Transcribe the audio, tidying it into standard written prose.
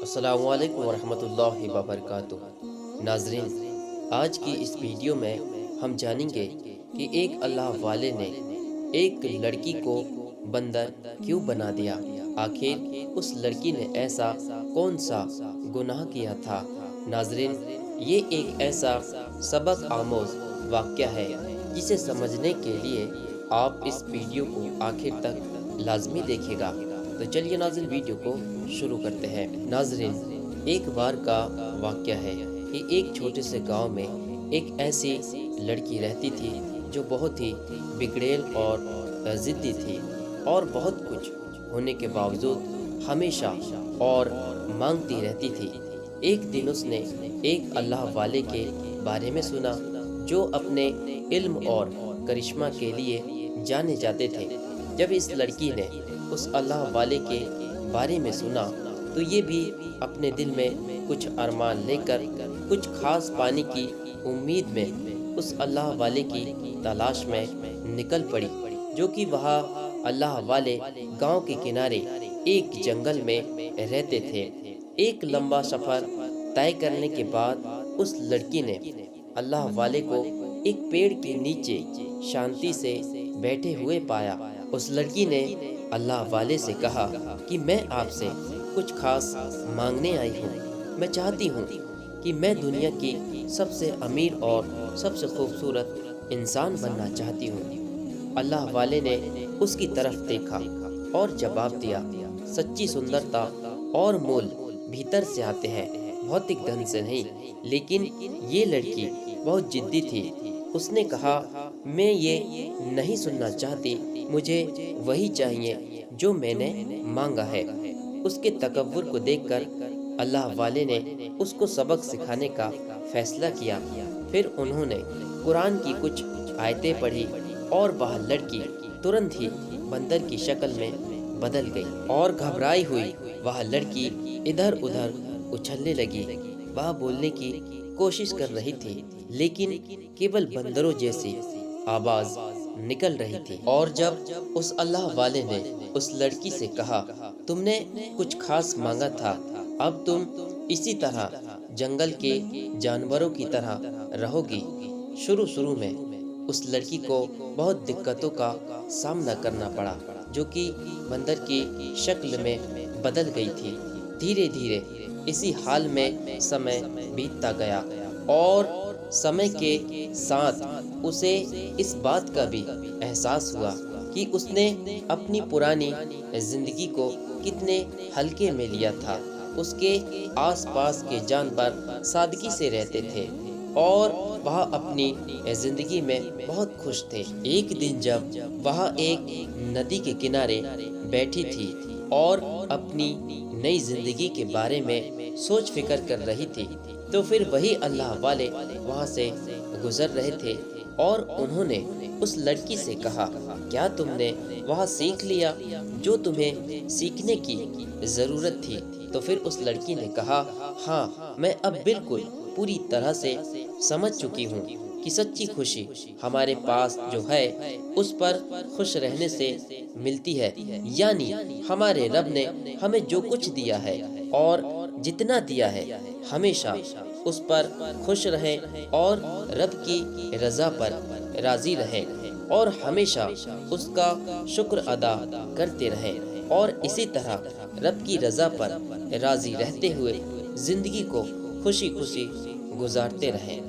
السلام علیکم ورحمۃ اللہ وبرکاتہ۔ ناظرین، آج کی اس ویڈیو میں ہم جانیں گے کہ ایک اللہ والے نے ایک لڑکی کو بندر کیوں بنا دیا۔ آخر اس لڑکی نے ایسا کون سا گناہ کیا تھا؟ ناظرین، یہ ایک ایسا سبق آموز واقعہ ہے جسے سمجھنے کے لیے آپ اس ویڈیو کو آخر تک لازمی دیکھے گا۔ تو چلیے ناظرین، ویڈیو کو شروع کرتے ہیں۔ ناظرین، ایک بار کا واقعہ ہے کہ ایک چھوٹے سے گاؤں میں ایک ایسی لڑکی رہتی تھی جو بہت ہی بگڑیل اور ضدی تھی، اور بہت کچھ ہونے کے باوجود ہمیشہ اور مانگتی رہتی تھی۔ ایک دن اس نے ایک اللہ والے کے بارے میں سنا جو اپنے علم اور کرشمہ کے لیے جانے جاتے تھے۔ جب اس لڑکی نے اس اللہ والے کے بارے میں سنا تو یہ بھی اپنے دل میں کچھ ارمان لے کر کچھ خاص پانے کی امید میں اس اللہ والے کی تلاش میں نکل پڑی، جو کہ وہاں اللہ والے گاؤں کے کنارے ایک جنگل میں رہتے تھے۔ ایک لمبا سفر طے کرنے کے بعد اس لڑکی نے اللہ والے کو ایک پیڑ کے نیچے شانتی سے بیٹھے ہوئے پایا۔ اس لڑکی نے اللہ والے سے کہا کہ میں آپ سے کچھ خاص مانگنے آئی ہوں۔ میں چاہتی ہوں کہ میں دنیا کی سب سے امیر اور سب سے خوبصورت انسان بننا چاہتی ہوں۔ اللہ والے نے اس کی طرف دیکھا اور جواب دیا، سچی سندرتا اور مول بھیتر سے آتے ہیں، بھوتک دھن سے نہیں۔ لیکن یہ لڑکی بہت جدی تھی۔ اس نے کہا، میں یہ نہیں سننا چاہتی، مجھے وہی چاہیے جو میں نے مانگا ہے۔ اس کے تکبر کو دیکھ کر اللہ والے نے اس کو سبق سکھانے کا فیصلہ کیا۔ پھر انہوں نے قرآن کی کچھ آیتیں پڑھی اور وہ لڑکی ترنت ہی بندر کی شکل میں بدل گئی، اور گھبرائی ہوئی وہ لڑکی ادھر ادھر اچھلنے لگی۔ وہ بولنے کی کوشش کر رہی تھی لیکن کیول بندروں جیسی آواز نکل رہی تھی۔ اور جب اس اللہ والے نے اس لڑکی سے کہا، تم نے کچھ خاص مانگا تھا، اب تم اسی طرح جنگل کے جانوروں کی طرح رہو گی۔ شروع میں اس لڑکی کو بہت دقتوں کا سامنا کرنا پڑا، جو کہ بندر کی شکل میں بدل گئی تھی۔ دھیرے دھیرے اسی حال میں سمے بیتتا گیا، اور سمے کے ساتھ اسے اس بات کا بھی احساس ہوا کہ اس نے اپنی پرانی زندگی کو کتنے ہلکے میں لیا تھا۔ اس کے آس پاس کے جانور سادگی سے رہتے تھے اور وہ اپنی زندگی میں بہت خوش تھے۔ ایک دن جب وہ ایک ندی کے کنارے بیٹھی تھی اور اپنی نئی زندگی کے بارے میں سوچ فکر کر رہی تھی، تو پھر وہی اللہ والے وہاں سے گزر رہے تھے، اور انہوں نے اس لڑکی سے کہا، کیا تم نے وہاں سیکھ لیا جو تمہیں سیکھنے کی ضرورت تھی؟ تو پھر اس لڑکی نے کہا، ہاں، میں اب بالکل پوری طرح سے سمجھ چکی ہوں کہ سچی خوشی ہمارے پاس جو ہے اس پر خوش رہنے سے ملتی ہے، یعنی ہمارے رب نے ہمیں جو کچھ دیا ہے اور جتنا دیا ہے، ہمیشہ اس پر خوش رہیں اور رب کی رضا پر راضی رہیں، اور ہمیشہ اس کا شکر ادا کرتے رہیں، اور اسی طرح رب کی رضا پر راضی رہتے ہوئے زندگی کو خوشی خوشی گزارتے رہیں۔